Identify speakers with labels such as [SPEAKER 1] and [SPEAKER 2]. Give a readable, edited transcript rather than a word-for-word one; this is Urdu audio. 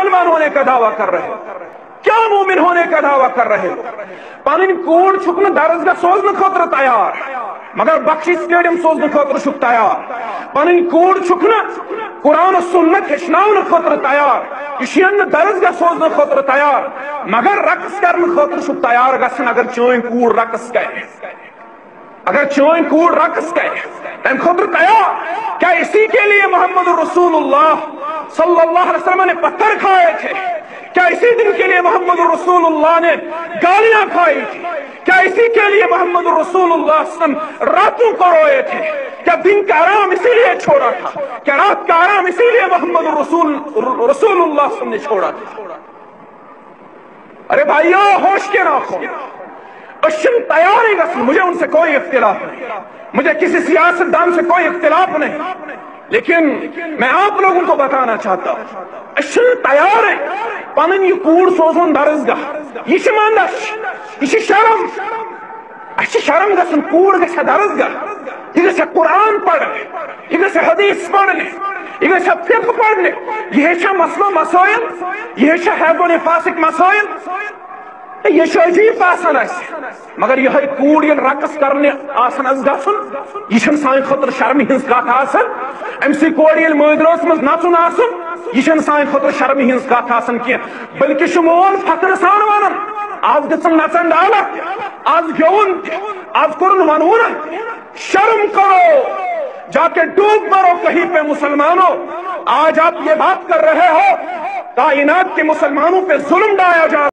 [SPEAKER 1] مسلمان ہونے کا دعویٰ کر رہے کیا مومن ہونے کا دعویٰ کر رہے پن کوڑ چھکن درسگاہ سوزن خاطر تیار مگر بخشی سٹیڈیم سوزن خاطر چھک تیار پن کوڑ چھکن قرآن و سنت ہچناون خاطر تیار یہ درسگاہ سوزن خاطر تیار مگر رقص کرنے خاطر چھک تیار گژھن اگر چون کوڑ رقص کرے اگر چون کوڑ رقص کرے تم خاطر تیار کیا اسی کے لیے محمد رسول اللہ صلی اللہ علیہ وسلم نے پتھر کھائے تھے کیا اسی دن کے لیے محمد رسول اللہ نے گالیاں کھائی تھی کیا اسی کے لیے محمد رسول اللہ صلی اللہ علیہ وسلم راتوں کو روئے تھے کیا دن کا آرام اسی لیے چھوڑا تھا کیا رات کا آرام اسی لیے محمد رسول اللہ صلی اللہ علیہ وسلم نے چھوڑا تھا ارے بھائیو ہوش کے راکھو اشن تیاری گسن مجھے ان سے کوئی اختلاف نہیں مجھے کسی سیاست دان سے کوئی اختلاف نہیں لیکن میں آپ لوگوں کو بتانا چاہتا ہوں اشن تیار ہے پنن یہ کوڑ سوزن درسگاہ یہ ماندش یہ شرم اچھا شرم گسن کوڑ گسا درسگاہ یہ گسا قرآن پڑھنے یہ گسا حدیث پڑھنے یہ گسا فقہ پڑھنے یہ مسئلہ مسائل یہ حیض و نفاسک مسائل یہ عجیب آسان مگر یہ کوڑ یل رقص کرنے آسان از گژھن یہ سان خاطر شرمہ ہنز کت آسان امسی کوڑ یل مٲدرس مز نژن آسن یہ سان خاطر شرمہ ہنز کت آسان کی بلکہ مول فخر سان ونان آج گژھن نژن ڈالک آج گیون آج کورن ونون شرم کرو جا کے ڈوب مرو کہیں پہ مسلمانوں آج آپ یہ بات کر رہے ہو کائنات کے مسلمانوں پہ ظلم ڈایا جا